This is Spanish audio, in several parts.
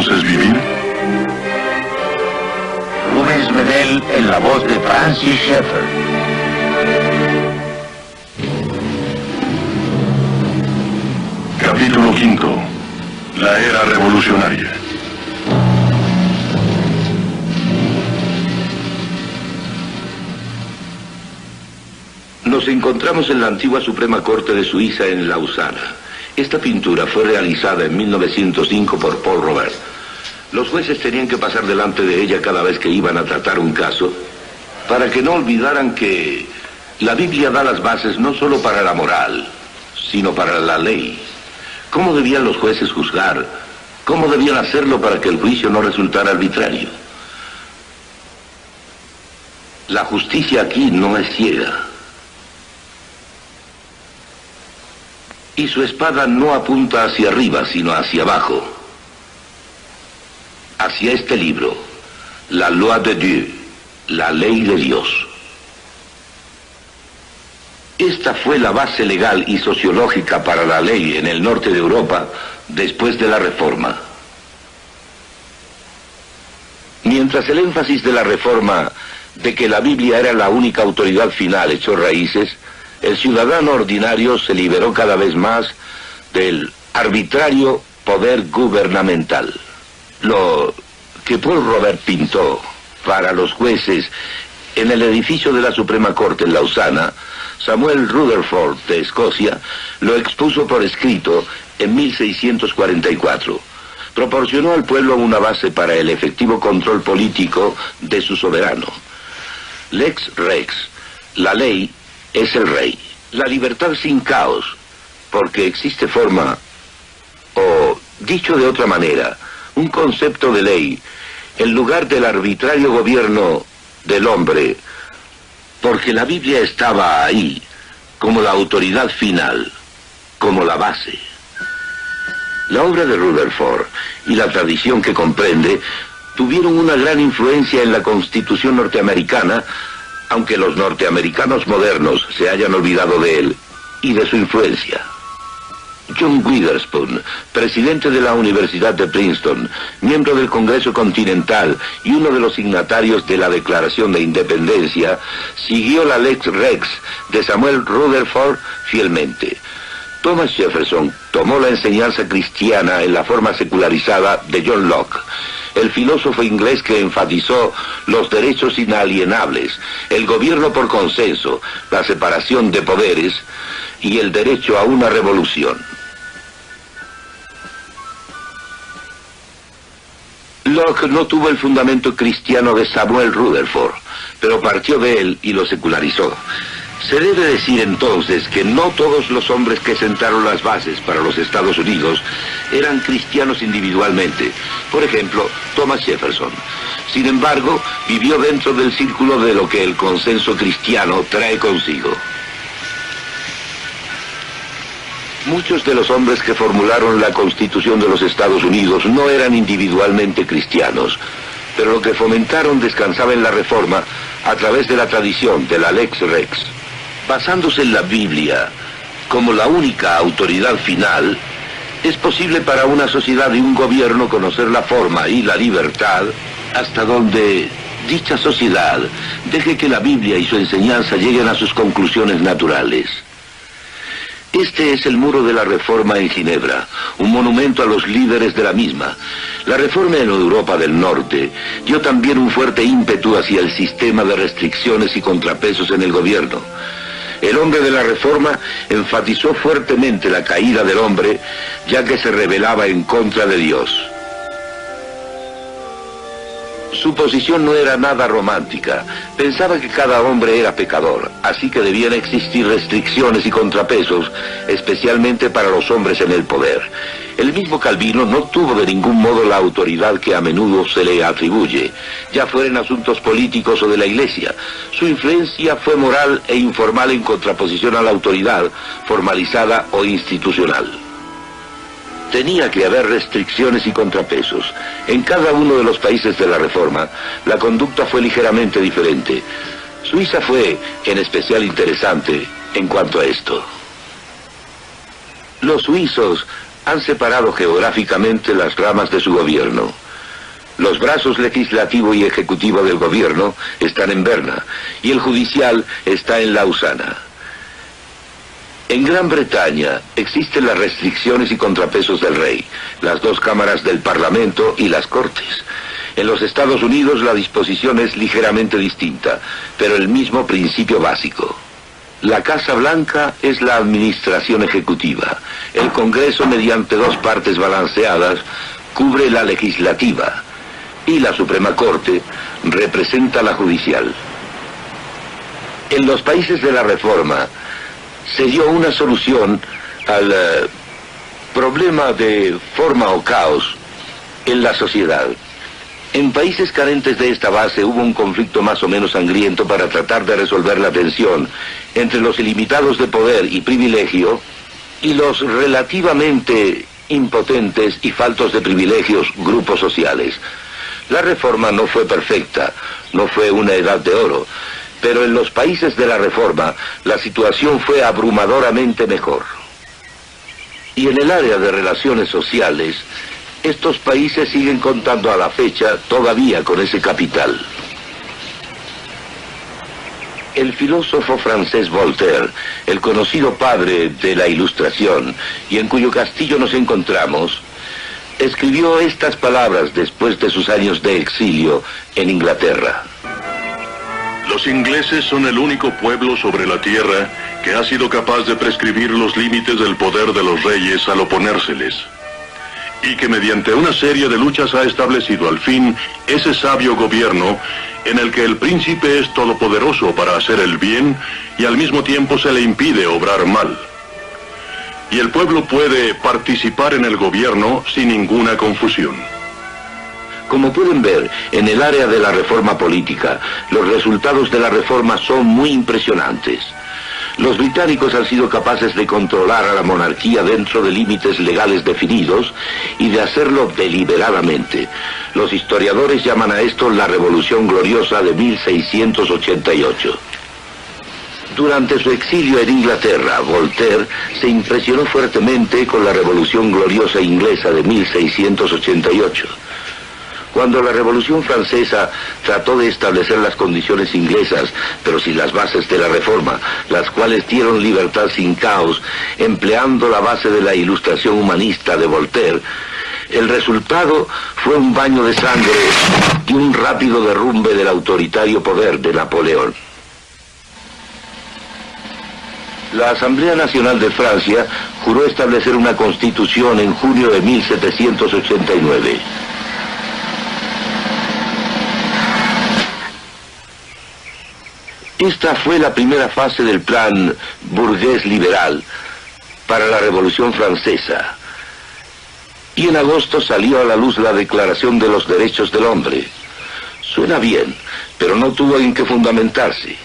entonces vivir? Rubens Medel en la voz de Francis Schaeffer. Capítulo 5. La era revolucionaria. Nos encontramos en la antigua Suprema Corte de Suiza en Lausana. Esta pintura fue realizada en 1905 por Paul Robert. Los jueces tenían que pasar delante de ella cada vez que iban a tratar un caso, para que no olvidaran que la Biblia da las bases no solo para la moral, sino para la ley. ¿Cómo debían los jueces juzgar? ¿Cómo debían hacerlo para que el juicio no resultara arbitrario? La justicia aquí no es ciega. Y su espada no apunta hacia arriba, sino hacia abajo. Hacia este libro, la Loi de Dieu, la ley de Dios. Esta fue la base legal y sociológica para la ley en el norte de Europa después de la Reforma. Mientras el énfasis de la Reforma de que la Biblia era la única autoridad final echó raíces, el ciudadano ordinario se liberó cada vez más del arbitrario poder gubernamental. Lo que Paul Robert pintó para los jueces en el edificio de la Suprema Corte en Lausana, Samuel Rutherford de Escocia lo expuso por escrito en 1644. Proporcionó al pueblo una base para el efectivo control político de su soberano. Lex Rex, la ley es el rey. La libertad sin caos, porque existe forma, o dicho de otra manera, un concepto de ley, en lugar del arbitrario gobierno del hombre, porque la Biblia estaba ahí, como la autoridad final, como la base. La obra de Rutherford y la tradición que comprende tuvieron una gran influencia en la Constitución norteamericana, aunque los norteamericanos modernos se hayan olvidado de él y de su influencia. John Witherspoon, presidente de la Universidad de Princeton, miembro del Congreso Continental y uno de los signatarios de la Declaración de Independencia, siguió la Lex Rex de Samuel Rutherford fielmente. Thomas Jefferson tomó la enseñanza cristiana en la forma secularizada de John Locke, el filósofo inglés que enfatizó los derechos inalienables, el gobierno por consenso, la separación de poderes y el derecho a una revolución. Locke no tuvo el fundamento cristiano de Samuel Rutherford, pero partió de él y lo secularizó. Se debe decir entonces que no todos los hombres que sentaron las bases para los Estados Unidos eran cristianos individualmente. Por ejemplo, Thomas Jefferson. Sin embargo, vivió dentro del círculo de lo que el consenso cristiano trae consigo. Muchos de los hombres que formularon la Constitución de los Estados Unidos no eran individualmente cristianos, pero lo que fomentaron descansaba en la Reforma a través de la tradición de la Lex Rex. Basándose en la Biblia como la única autoridad final, es posible para una sociedad y un gobierno conocer la forma y la libertad hasta donde dicha sociedad deje que la Biblia y su enseñanza lleguen a sus conclusiones naturales. Este es el muro de la Reforma en Ginebra, un monumento a los líderes de la misma. La Reforma en Europa del Norte dio también un fuerte ímpetu hacia el sistema de restricciones y contrapesos en el gobierno. El hombre de la Reforma enfatizó fuertemente la caída del hombre, ya que se rebelaba en contra de Dios. Su posición no era nada romántica. Pensaba que cada hombre era pecador, así que debían existir restricciones y contrapesos, especialmente para los hombres en el poder. El mismo Calvino no tuvo de ningún modo la autoridad que a menudo se le atribuye, ya fuera en asuntos políticos o de la Iglesia. Su influencia fue moral e informal en contraposición a la autoridad, formalizada o institucional. Tenía que haber restricciones y contrapesos. En cada uno de los países de la Reforma, la conducta fue ligeramente diferente. Suiza fue, en especial, interesante en cuanto a esto. Los suizos han separado geográficamente las ramas de su gobierno. Los brazos legislativo y ejecutivo del gobierno están en Berna y el judicial está en Lausana. En Gran Bretaña existen las restricciones y contrapesos del rey, las dos cámaras del Parlamento y las Cortes. En los Estados Unidos la disposición es ligeramente distinta, pero el mismo principio básico. La Casa Blanca es la administración ejecutiva. El Congreso, mediante dos partes balanceadas, cubre la legislativa y la Suprema Corte representa la judicial. En los países de la Reforma se dio una solución al problema de forma o caos en la sociedad. En países carentes de esta base hubo un conflicto más o menos sangriento para tratar de resolver la tensión entre los ilimitados de poder y privilegio y los relativamente impotentes y faltos de privilegios grupos sociales. La Reforma no fue perfecta, no fue una edad de oro, pero en los países de la Reforma la situación fue abrumadoramente mejor. Y en el área de relaciones sociales, estos países siguen contando a la fecha todavía con ese capital. El filósofo francés Voltaire, el conocido padre de la Ilustración, y en cuyo castillo nos encontramos, escribió estas palabras después de sus años de exilio en Inglaterra. Los ingleses son el único pueblo sobre la tierra que ha sido capaz de prescribir los límites del poder de los reyes al oponérseles, y que mediante una serie de luchas ha establecido al fin ese sabio gobierno en el que el príncipe es todopoderoso para hacer el bien y al mismo tiempo se le impide obrar mal. Y el pueblo puede participar en el gobierno sin ninguna confusión. Como pueden ver, en el área de la reforma política, los resultados de la reforma son muy impresionantes. Los británicos han sido capaces de controlar a la monarquía dentro de límites legales definidos y de hacerlo deliberadamente. Los historiadores llaman a esto la Revolución Gloriosa de 1688. Durante su exilio en Inglaterra, Voltaire se impresionó fuertemente con la Revolución Gloriosa inglesa de 1688. Cuando la Revolución Francesa trató de establecer las condiciones inglesas, pero sin las bases de la Reforma, las cuales dieron libertad sin caos, empleando la base de la Ilustración humanista de Voltaire, el resultado fue un baño de sangre y un rápido derrumbe del autoritario poder de Napoleón. La Asamblea Nacional de Francia juró establecer una constitución en junio de 1789. Esta fue la primera fase del plan burgués liberal para la Revolución Francesa. Y en agosto salió a la luz la Declaración de los Derechos del Hombre. Suena bien, pero no tuvo en qué fundamentarse.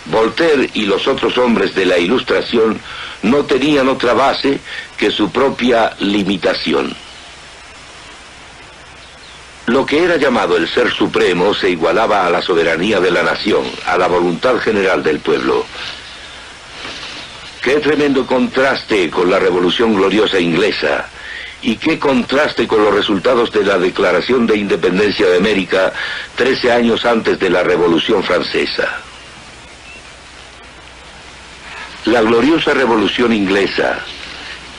Voltaire y los otros hombres de la Ilustración no tenían otra base que su propia limitación. Lo que era llamado el ser supremo se igualaba a la soberanía de la nación, a la voluntad general del pueblo. Qué tremendo contraste con la Revolución Gloriosa inglesa, y qué contraste con los resultados de la Declaración de Independencia de América 13 años antes de la Revolución Francesa. La gloriosa Revolución inglesa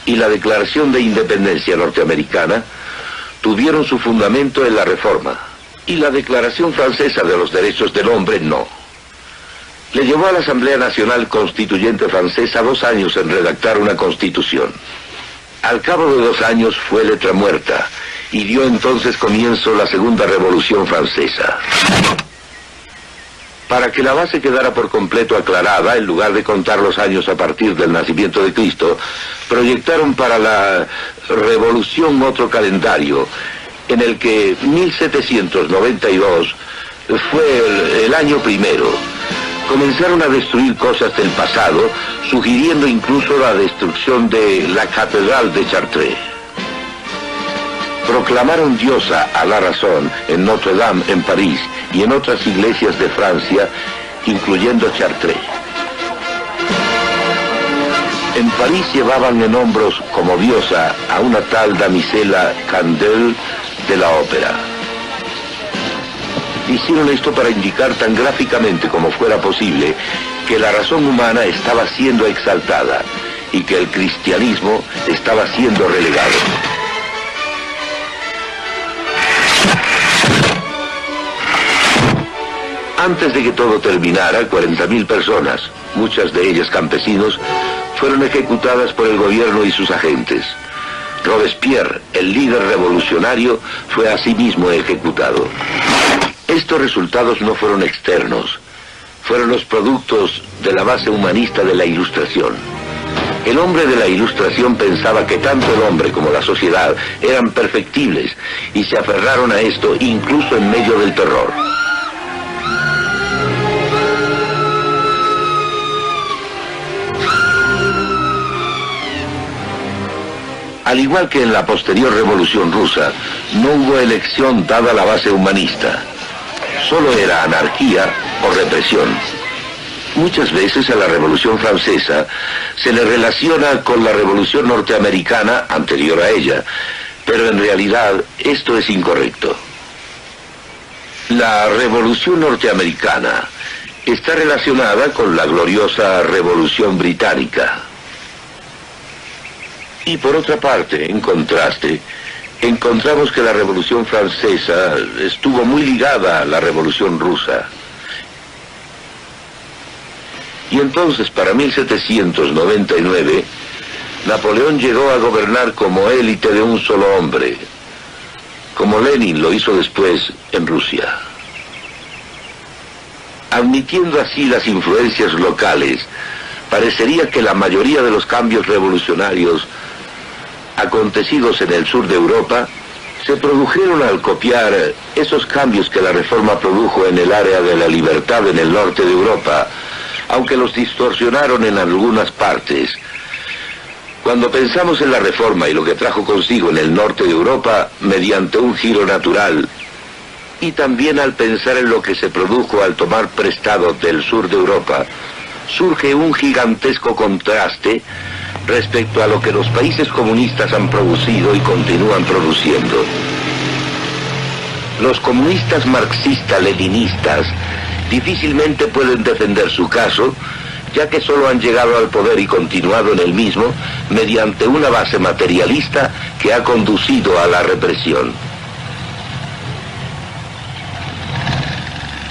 y la Declaración de Independencia norteamericana tuvieron su fundamento en la Reforma, y la Declaración Francesa de los Derechos del Hombre no. Le llevó a la Asamblea Nacional Constituyente Francesa 2 años en redactar una constitución. Al cabo de 2 años fue letra muerta, y dio entonces comienzo la Segunda Revolución Francesa. Para que la base quedara por completo aclarada, en lugar de contar los años a partir del nacimiento de Cristo, proyectaron para la Revolución otro calendario, en el que 1792 fue el año primero. Comenzaron a destruir cosas del pasado, sugiriendo incluso la destrucción de la Catedral de Chartres. Proclamaron diosa a la razón en Notre Dame en París y en otras iglesias de Francia, incluyendo Chartres. En París llevaban en hombros como diosa a una tal damisela Candel de la ópera. Hicieron esto para indicar tan gráficamente como fuera posible que la razón humana estaba siendo exaltada y que el cristianismo estaba siendo relegado. Antes de que todo terminara, 40.000 personas, muchas de ellas campesinos, fueron ejecutadas por el gobierno y sus agentes. Robespierre, el líder revolucionario, fue asimismo ejecutado. Estos resultados no fueron externos, fueron los productos de la base humanista de la Ilustración. El hombre de la Ilustración pensaba que tanto el hombre como la sociedad eran perfectibles y se aferraron a esto incluso en medio del terror. Al igual que en la posterior Revolución Rusa, no hubo elección dada la base humanista. Solo era anarquía o represión. Muchas veces a la Revolución Francesa se le relaciona con la Revolución Norteamericana anterior a ella, pero en realidad esto es incorrecto. La Revolución Norteamericana está relacionada con la gloriosa Revolución Británica. Y por otra parte, en contraste, encontramos que la Revolución Francesa estuvo muy ligada a la Revolución Rusa. Y entonces, para 1799, Napoleón llegó a gobernar como élite de un solo hombre, como Lenin lo hizo después en Rusia. Admitiendo así las influencias locales, parecería que la mayoría de los cambios revolucionarios acontecidos en el sur de Europa se produjeron al copiar esos cambios que la Reforma produjo en el área de la libertad en el norte de Europa, aunque los distorsionaron en algunas partes. Cuando pensamos en la Reforma y lo que trajo consigo en el norte de Europa mediante un giro natural, y también al pensar en lo que se produjo al tomar prestado del sur de Europa, surge un gigantesco contraste respecto a lo que los países comunistas han producido y continúan produciendo. Los comunistas marxistas-leninistas difícilmente pueden defender su caso, ya que solo han llegado al poder y continuado en el mismo mediante una base materialista que ha conducido a la represión.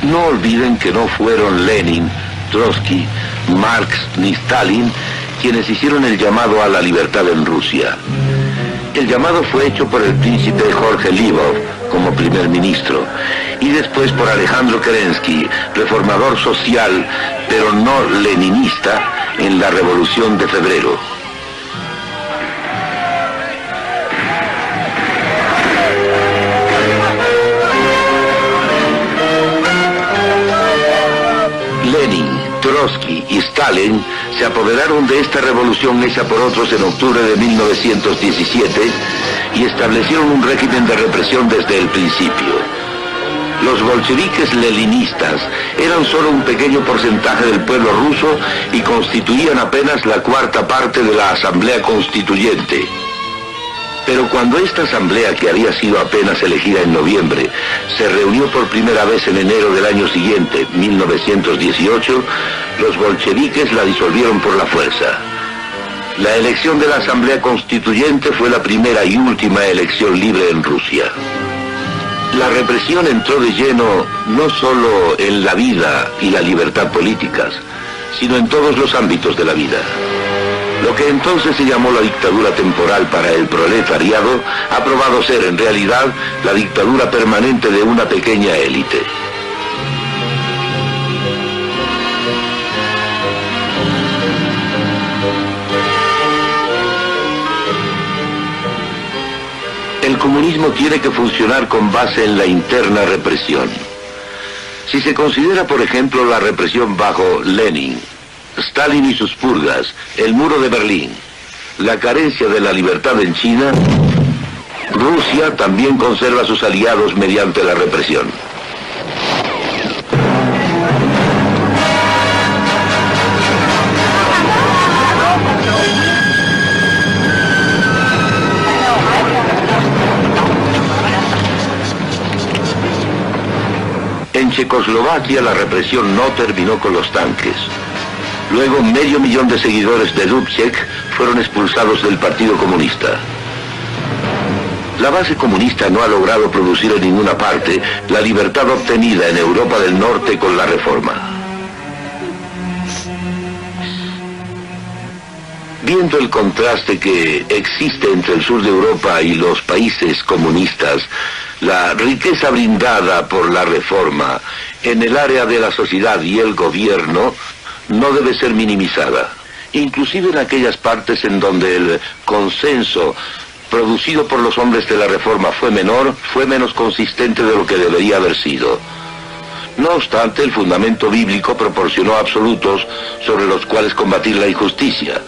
No olviden que no fueron Lenin, Trotsky, Marx ni Stalin quienes hicieron el llamado a la libertad en Rusia. El llamado fue hecho por el príncipe Jorge Lvov como primer ministro y después por Alejandro Kerensky, reformador social pero no leninista, en la Revolución de Febrero. Lenin, Trotsky y Stalin se apoderaron de esta revolución hecha por otros en octubre de 1917 y establecieron un régimen de represión desde el principio. Los bolcheviques leninistas eran solo un pequeño porcentaje del pueblo ruso y constituían apenas la cuarta parte de la Asamblea Constituyente. Pero cuando esta asamblea, que había sido apenas elegida en noviembre, se reunió por primera vez en enero del año siguiente, 1918, los bolcheviques la disolvieron por la fuerza. La elección de la Asamblea Constituyente fue la primera y última elección libre en Rusia. La represión entró de lleno no solo en la vida y la libertad políticas, sino en todos los ámbitos de la vida. Lo que entonces se llamó la dictadura temporal para el proletariado ha probado ser en realidad la dictadura permanente de una pequeña élite. El comunismo tiene que funcionar con base en la interna represión. Si se considera, por ejemplo, la represión bajo Lenin, Stalin y sus purgas, el muro de Berlín, la carencia de la libertad en China, Rusia también conserva a sus aliados mediante la represión. Checoslovaquia la represión no terminó con los tanques. Luego 500.000 de seguidores de Dubček fueron expulsados del Partido Comunista. La base comunista no ha logrado producir en ninguna parte la libertad obtenida en Europa del Norte con la Reforma. Viendo el contraste que existe entre el sur de Europa y los países comunistas, la riqueza brindada por la Reforma en el área de la sociedad y el gobierno no debe ser minimizada. Inclusive en aquellas partes en donde el consenso producido por los hombres de la Reforma fue menor, fue menos consistente de lo que debería haber sido. No obstante, el fundamento bíblico proporcionó absolutos sobre los cuales combatir la injusticia.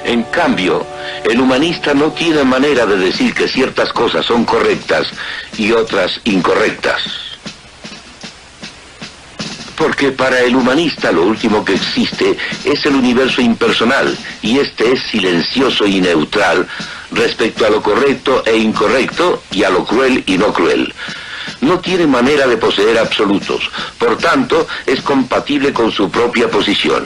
En cambio, el humanista no tiene manera de decir que ciertas cosas son correctas y otras incorrectas. Porque para el humanista lo último que existe es el universo impersonal, y este es silencioso y neutral respecto a lo correcto e incorrecto y a lo cruel y no cruel. No tiene manera de poseer absolutos, por tanto, es compatible con su propia posición.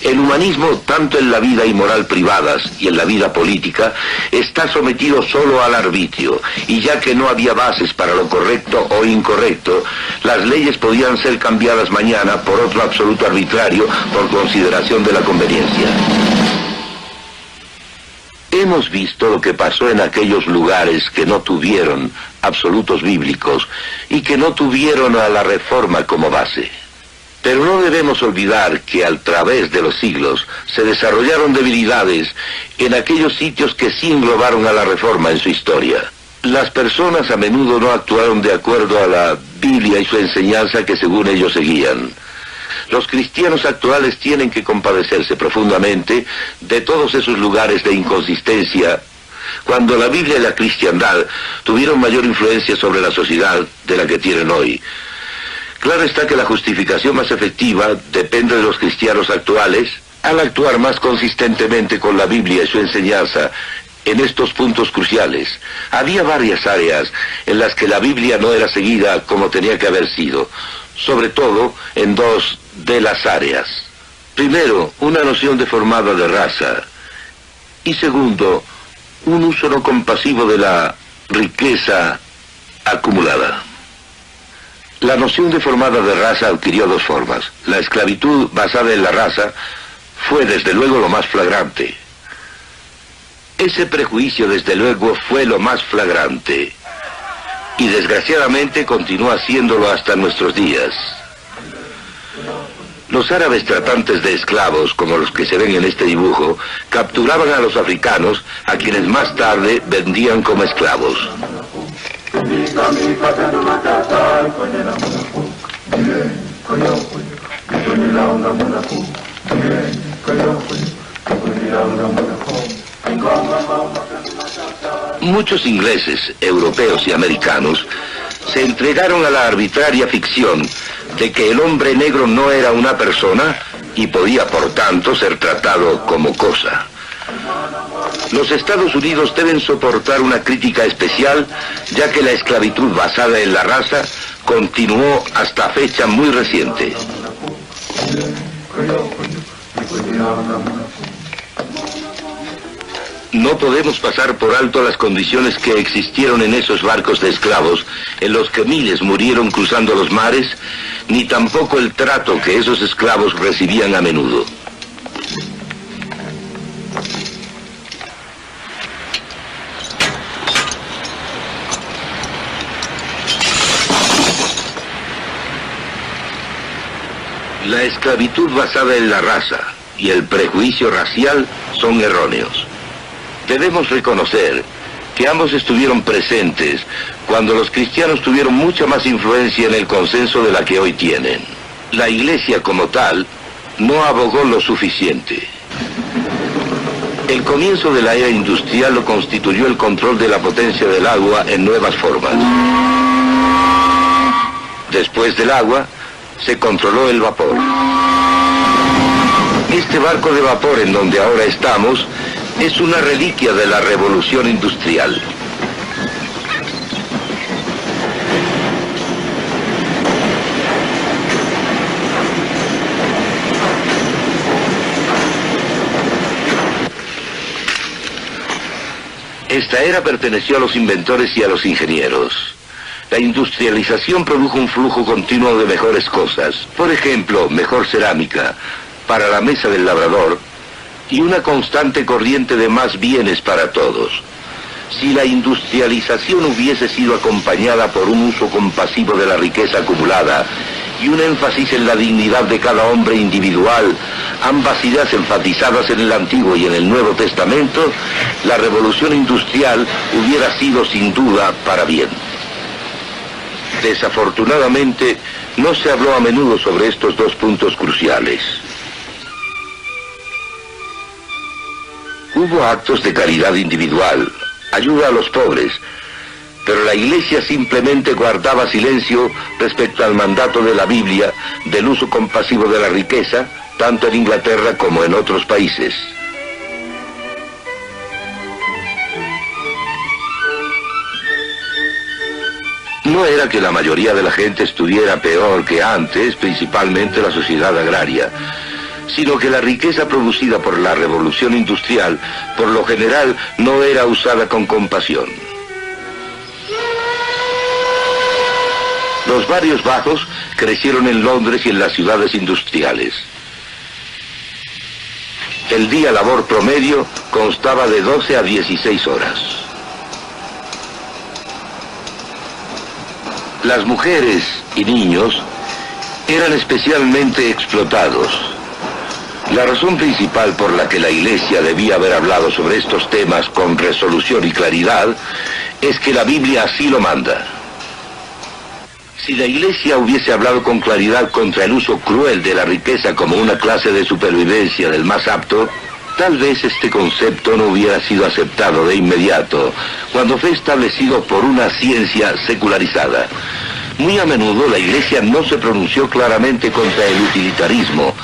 El humanismo, tanto en la vida y moral privadas y en la vida política, está sometido solo al arbitrio, y ya que no había bases para lo correcto o incorrecto, las leyes podían ser cambiadas mañana por otro absoluto arbitrario por consideración de la conveniencia. Hemos visto lo que pasó en aquellos lugares que no tuvieron absolutos bíblicos y que no tuvieron a la Reforma como base. Pero no debemos olvidar que a través de los siglos se desarrollaron debilidades en aquellos sitios que sí englobaron a la Reforma en su historia. Las personas a menudo no actuaron de acuerdo a la Biblia y su enseñanza que según ellos seguían. Los cristianos actuales tienen que compadecerse profundamente de todos esos lugares de inconsistencia, cuando la Biblia y la cristiandad tuvieron mayor influencia sobre la sociedad de la que tienen hoy. Claro está que la justificación más efectiva depende de los cristianos actuales, al actuar más consistentemente con la Biblia y su enseñanza en estos puntos cruciales. Había varias áreas en las que la Biblia no era seguida como tenía que haber sido, sobre todo en dos de las áreas. Primero, una noción deformada de raza, y segundo, un uso no compasivo de la riqueza acumulada. La noción deformada de raza adquirió dos formas. La esclavitud basada en la raza fue desde luego lo más flagrante. Ese prejuicio desde luego fue lo más flagrante, y desgraciadamente continúa siéndolo hasta nuestros días. Los árabes tratantes de esclavos, como los que se ven en este dibujo, capturaban a los africanos, a quienes más tarde vendían como esclavos. Muchos ingleses, europeos y americanos se entregaron a la arbitraria ficción de que el hombre negro no era una persona y podía, por tanto, ser tratado como cosa. Los Estados Unidos deben soportar una crítica especial, ya que la esclavitud basada en la raza continuó hasta fecha muy reciente. No podemos pasar por alto las condiciones que existieron en esos barcos de esclavos, en los que miles murieron cruzando los mares, ni tampoco el trato que esos esclavos recibían a menudo. La esclavitud basada en la raza y el prejuicio racial son erróneos. Debemos reconocer que ambos estuvieron presentes cuando los cristianos tuvieron mucha más influencia en el consenso de la que hoy tienen. La Iglesia como tal no abogó lo suficiente. El comienzo de la era industrial lo constituyó el control de la potencia del agua en nuevas formas. Después del agua, se controló el vapor. Este barco de vapor en donde ahora estamos es una reliquia de la revolución industrial. Esta era perteneció a los inventores y a los ingenieros. La industrialización produjo un flujo continuo de mejores cosas. Por ejemplo, mejor cerámica para la mesa del labrador y una constante corriente de más bienes para todos. Si la industrialización hubiese sido acompañada por un uso compasivo de la riqueza acumulada y un énfasis en la dignidad de cada hombre individual, ambas ideas enfatizadas en el Antiguo y en el Nuevo Testamento, la revolución industrial hubiera sido sin duda para bien. Desafortunadamente, no se habló a menudo sobre estos dos puntos cruciales. Hubo actos de caridad individual, ayuda a los pobres, pero la Iglesia simplemente guardaba silencio respecto al mandato de la Biblia del uso compasivo de la riqueza, tanto en Inglaterra como en otros países. No era que la mayoría de la gente estuviera peor que antes, principalmente la sociedad agraria, sino que la riqueza producida por la revolución industrial, por lo general, no era usada con compasión. Los barrios bajos crecieron en Londres y en las ciudades industriales. El día labor promedio constaba de 12 a 16 horas. Las mujeres y niños eran especialmente explotados. La razón principal por la que la Iglesia debía haber hablado sobre estos temas con resolución y claridad es que la Biblia así lo manda. Si la Iglesia hubiese hablado con claridad contra el uso cruel de la riqueza como una clase de supervivencia del más apto, tal vez este concepto no hubiera sido aceptado de inmediato, cuando fue establecido por una ciencia secularizada. Muy a menudo la Iglesia no se pronunció claramente contra el utilitarismo,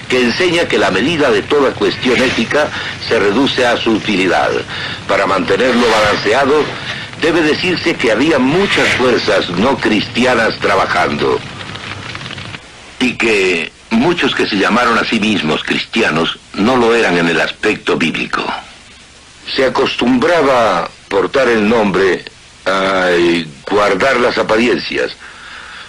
que enseña que la medida de toda cuestión ética se reduce a su utilidad. Para mantenerlo balanceado, debe decirse que había muchas fuerzas no cristianas trabajando, y que muchos que se llamaron a sí mismos cristianos no lo eran en el aspecto bíblico. Se acostumbraba portar el nombre a guardar las apariencias.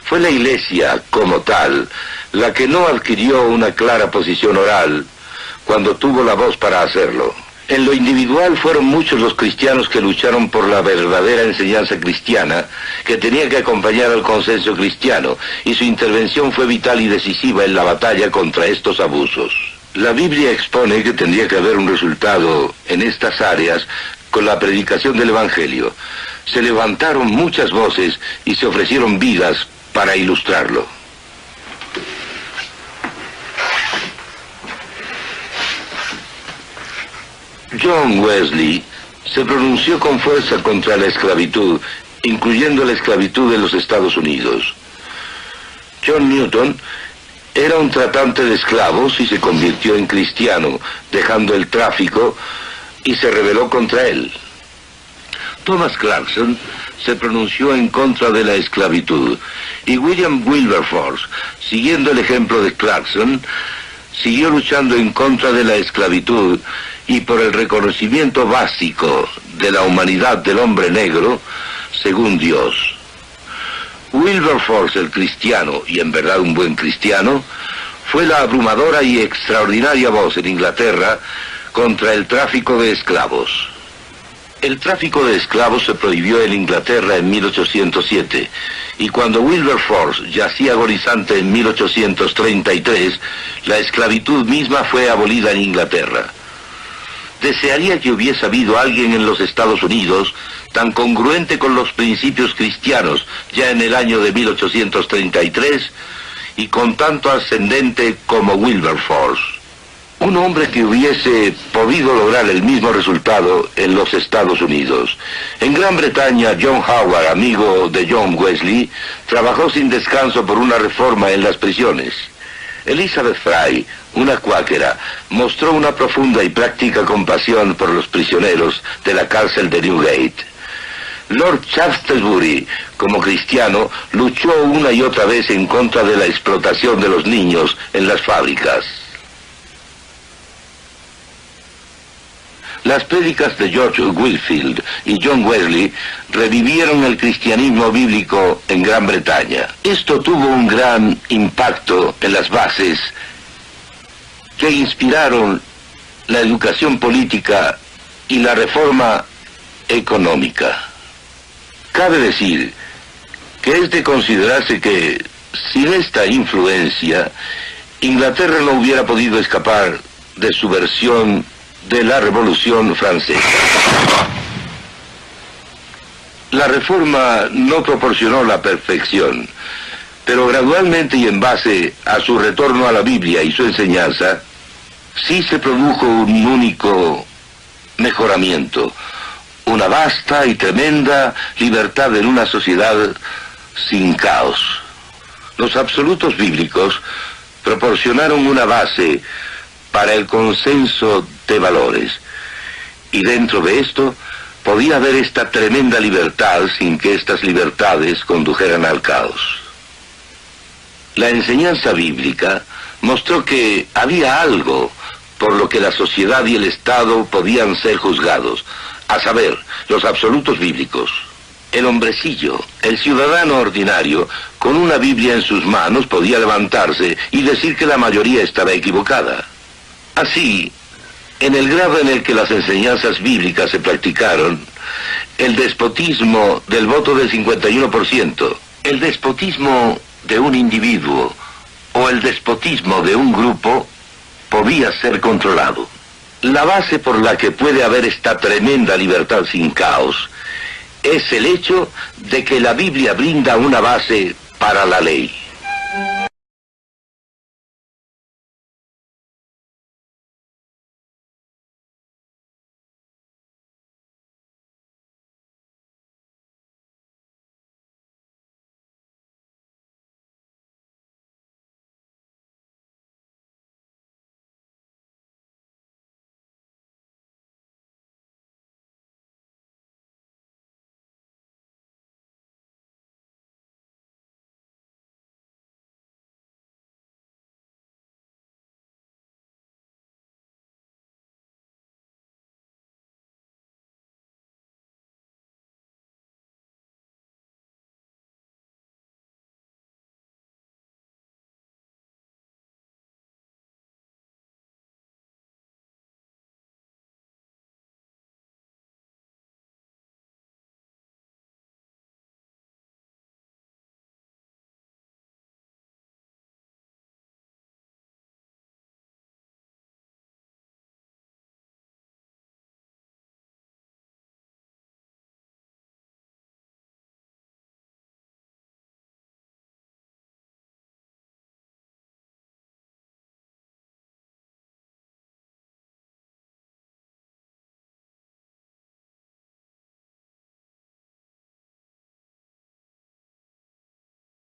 Fue la Iglesia, como tal, la que no adquirió una clara posición oral cuando tuvo la voz para hacerlo. En lo individual fueron muchos los cristianos que lucharon por la verdadera enseñanza cristiana, que tenía que acompañar al consenso cristiano, y su intervención fue vital y decisiva en la batalla contra estos abusos. La Biblia expone que tendría que haber un resultado en estas áreas con la predicación del Evangelio. Se levantaron muchas voces y se ofrecieron vidas para ilustrarlo. John Wesley se pronunció con fuerza contra la esclavitud, incluyendo la esclavitud en los Estados Unidos. John Newton era un tratante de esclavos y se convirtió en cristiano, dejando el tráfico, y se rebeló contra él. Thomas Clarkson se pronunció en contra de la esclavitud, y William Wilberforce, siguiendo el ejemplo de Clarkson, siguió luchando en contra de la esclavitud y por el reconocimiento básico de la humanidad del hombre negro, según Dios. Wilberforce, el cristiano, y en verdad un buen cristiano, fue la abrumadora y extraordinaria voz en Inglaterra contra el tráfico de esclavos. El tráfico de esclavos se prohibió en Inglaterra en 1807, y cuando Wilberforce yacía agonizante en 1833, la esclavitud misma fue abolida en Inglaterra. Desearía que hubiese habido alguien en los Estados Unidos tan congruente con los principios cristianos ya en el año de 1833 y con tanto ascendente como Wilberforce. Un hombre que hubiese podido lograr el mismo resultado en los Estados Unidos. En Gran Bretaña, John Howard, amigo de John Wesley, trabajó sin descanso por una reforma en las prisiones. Elizabeth Fry, una cuáquera, mostró una profunda y práctica compasión por los prisioneros de la cárcel de Newgate. Lord Shaftesbury, como cristiano, luchó una y otra vez en contra de la explotación de los niños en las fábricas. Las prédicas de George Whitefield y John Wesley revivieron el cristianismo bíblico en Gran Bretaña. Esto tuvo un gran impacto en las bases que inspiraron la educación política y la reforma económica. Cabe decir que es de considerarse que sin esta influencia, Inglaterra no hubiera podido escapar de su versión de la Revolución Francesa. La reforma no proporcionó la perfección, pero gradualmente y en base a su retorno a la Biblia y su enseñanza, sí se produjo un único mejoramiento, una vasta y tremenda libertad en una sociedad sin caos. Los absolutos bíblicos proporcionaron una base para el consenso de valores, y dentro de esto podía haber esta tremenda libertad sin que estas libertades condujeran al caos. La enseñanza bíblica mostró que había algo por lo que la sociedad y el Estado podían ser juzgados, a saber, los absolutos bíblicos. El hombrecillo, el ciudadano ordinario, con una Biblia en sus manos podía levantarse y decir que la mayoría estaba equivocada. Así, en el grado en el que las enseñanzas bíblicas se practicaron, el despotismo del voto del 51%, el despotismo de un individuo o el despotismo de un grupo podía ser controlado. La base por la que puede haber esta tremenda libertad sin caos es el hecho de que la Biblia brinda una base para la ley.